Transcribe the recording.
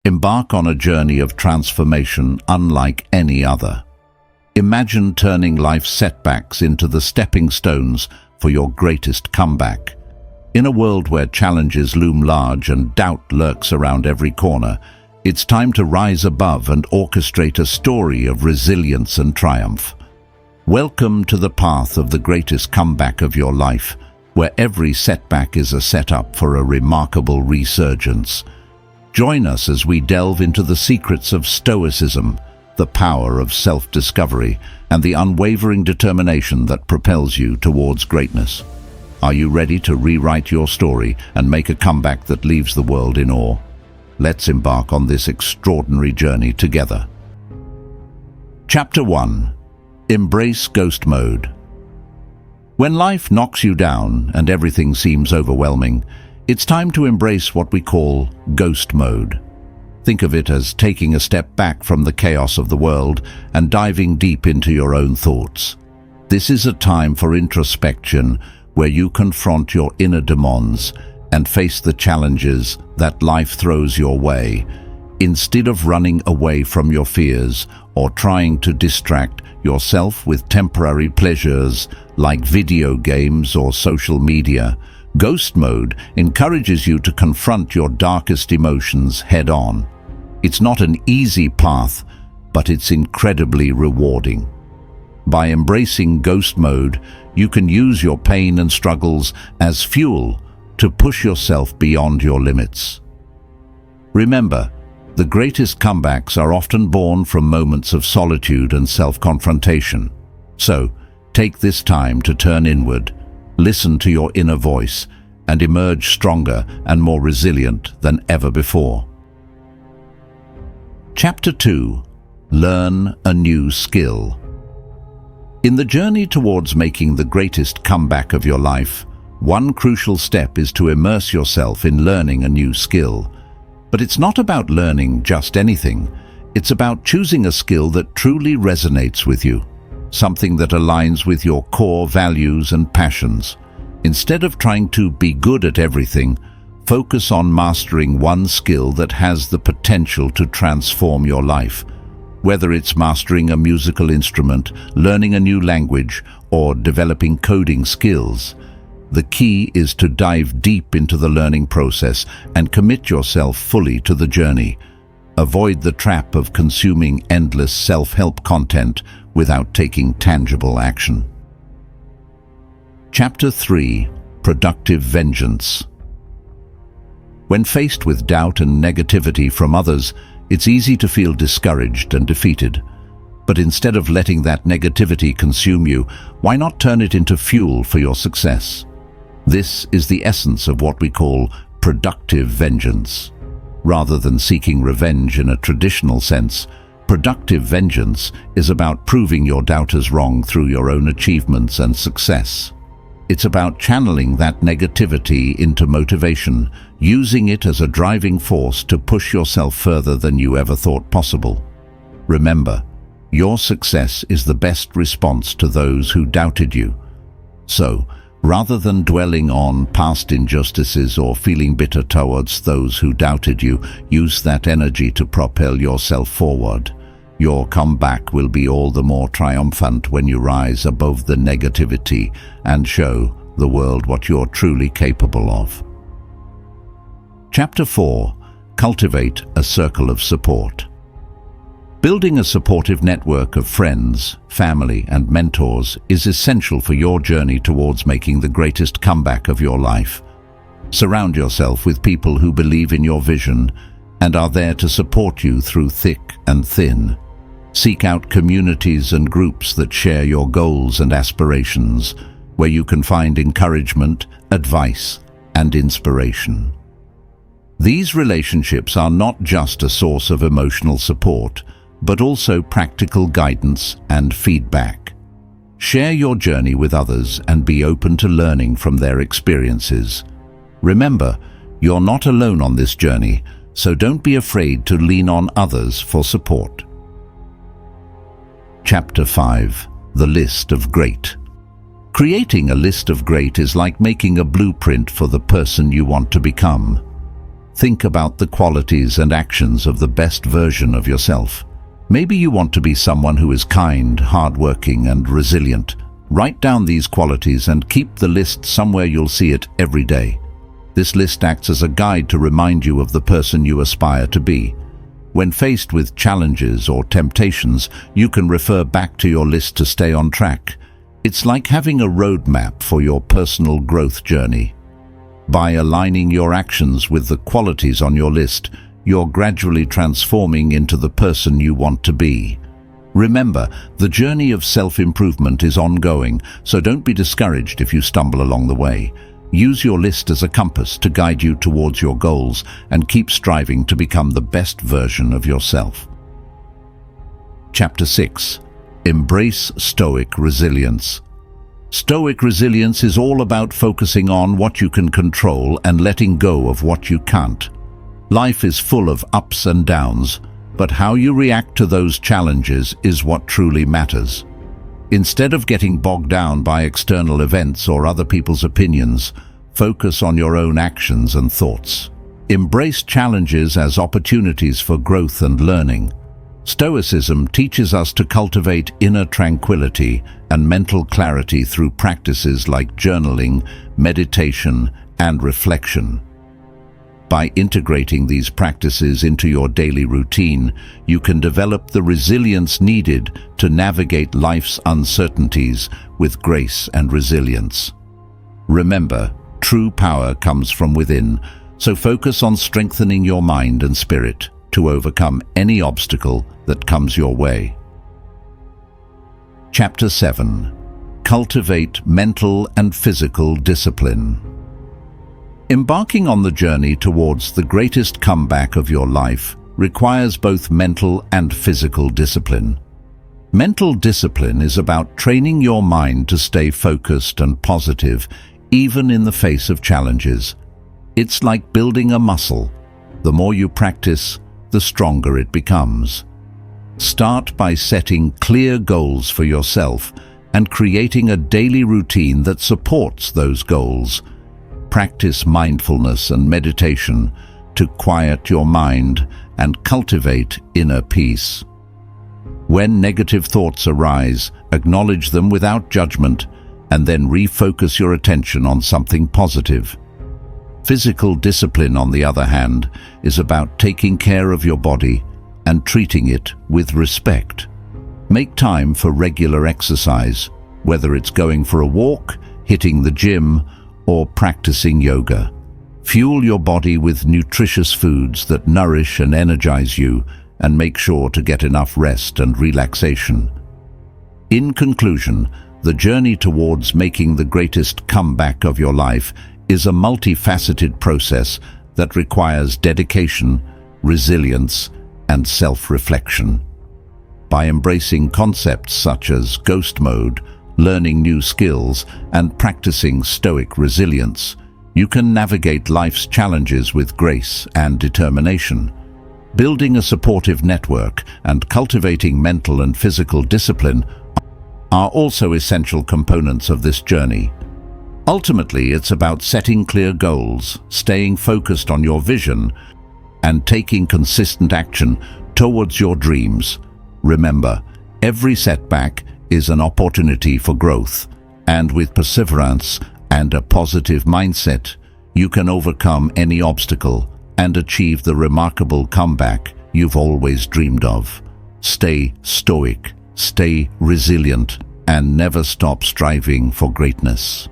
Embark on a journey of transformation unlike any other. Imagine turning life's setbacks into the stepping stones for your greatest comeback. In a world where challenges loom large and doubt lurks around every corner, it's time to rise above and orchestrate a story of resilience and triumph. Welcome to the path of the greatest comeback of your life, where every setback is a setup for a remarkable resurgence. Join us as we delve into the secrets of Stoicism, the power of self-discovery, and the unwavering determination that propels you towards greatness. Are you ready to rewrite your story and make a comeback that leaves the world in awe? Let's embark on this extraordinary journey together. Chapter 1. Embrace Ghost Mode. When life knocks you down and everything seems overwhelming, it's time to embrace what we call ghost mode. Think of it as taking a step back from the chaos of the world and diving deep into your own thoughts. This is a time for introspection, where you confront your inner demons and face the challenges that life throws your way. Instead of running away from your fears or trying to distract yourself with temporary pleasures like video games or social media, Ghost Mode encourages you to confront your darkest emotions head-on. It's not an easy path, but it's incredibly rewarding. By embracing Ghost Mode, you can use your pain and struggles as fuel to push yourself beyond your limits. Remember, the greatest comebacks are often born from moments of solitude and self-confrontation. So, take this time to turn inward, listen to your inner voice, and emerge stronger and more resilient than ever before. Chapter 2. Learn a new skill. In the journey towards making the greatest comeback of your life, one crucial step is to immerse yourself in learning a new skill. But it's not about learning just anything. It's about choosing a skill that truly resonates with you, something that aligns with your core values and passions. Instead of trying to be good at everything, focus on mastering one skill that has the potential to transform your life. Whether it's mastering a musical instrument, learning a new language, or developing coding skills, the key is to dive deep into the learning process and commit yourself fully to the journey. Avoid the trap of consuming endless self-help content without taking tangible action. Chapter 3. Productive Vengeance. When faced with doubt and negativity from others, it's easy to feel discouraged and defeated. But instead of letting that negativity consume you, why not turn it into fuel for your success? This is the essence of what we call productive vengeance. Rather than seeking revenge in a traditional sense, productive vengeance is about proving your doubters wrong through your own achievements and success. It's about channeling that negativity into motivation, using it as a driving force to push yourself further than you ever thought possible. Remember, your success is the best response to those who doubted you. So, rather than dwelling on past injustices or feeling bitter towards those who doubted you, use that energy to propel yourself forward. Your comeback will be all the more triumphant when you rise above the negativity and show the world what you're truly capable of. Chapter 4. Cultivate a circle of support. Building a supportive network of friends, family, and mentors is essential for your journey towards making the greatest comeback of your life. Surround yourself with people who believe in your vision and are there to support you through thick and thin. Seek out communities and groups that share your goals and aspirations, where you can find encouragement, advice, and inspiration. These relationships are not just a source of emotional support, but also practical guidance and feedback. Share your journey with others and be open to learning from their experiences. Remember, you're not alone on this journey, so don't be afraid to lean on others for support. Chapter 5. The List of Great. Creating a list of great is like making a blueprint for the person you want to become. Think about the qualities and actions of the best version of yourself. Maybe you want to be someone who is kind, hardworking, and resilient. Write down these qualities and keep the list somewhere you'll see it every day. This list acts as a guide to remind you of the person you aspire to be. When faced with challenges or temptations, you can refer back to your list to stay on track. It's like having a roadmap for your personal growth journey. By aligning your actions with the qualities on your list, you're gradually transforming into the person you want to be. Remember, the journey of self-improvement is ongoing, so don't be discouraged if you stumble along the way. Use your list as a compass to guide you towards your goals and keep striving to become the best version of yourself. Chapter 6. Embrace Stoic Resilience. Stoic resilience is all about focusing on what you can control and letting go of what you can't. Life is full of ups and downs, but how you react to those challenges is what truly matters. Instead of getting bogged down by external events or other people's opinions, focus on your own actions and thoughts. Embrace challenges as opportunities for growth and learning. Stoicism teaches us to cultivate inner tranquility and mental clarity through practices like journaling, meditation, and reflection. By integrating these practices into your daily routine, you can develop the resilience needed to navigate life's uncertainties with grace and resilience. Remember, true power comes from within, so focus on strengthening your mind and spirit to overcome any obstacle that comes your way. Chapter 7. Cultivate mental and physical discipline. Embarking on the journey towards the greatest comeback of your life requires both mental and physical discipline. Mental discipline is about training your mind to stay focused and positive, even in the face of challenges. It's like building a muscle. The more you practice, the stronger it becomes. Start by setting clear goals for yourself and creating a daily routine that supports those goals. Practice mindfulness and meditation to quiet your mind and cultivate inner peace. When negative thoughts arise, acknowledge them without judgment and then refocus your attention on something positive. Physical discipline, on the other hand, is about taking care of your body and treating it with respect. Make time for regular exercise, whether it's going for a walk, hitting the gym, or practicing yoga. Fuel your body with nutritious foods that nourish and energize you, and make sure to get enough rest and relaxation. In conclusion, the journey towards making the greatest comeback of your life is a multifaceted process that requires dedication, resilience, and self-reflection. By embracing concepts such as ghost mode, learning new skills, and practicing stoic resilience, you can navigate life's challenges with grace and determination. Building a supportive network and cultivating mental and physical discipline are also essential components of this journey. Ultimately, it's about setting clear goals, staying focused on your vision, and taking consistent action towards your dreams. Remember, every setback is an opportunity for growth, and with perseverance and a positive mindset, you can overcome any obstacle and achieve the remarkable comeback you've always dreamed of. Stay stoic, stay resilient, and never stop striving for greatness.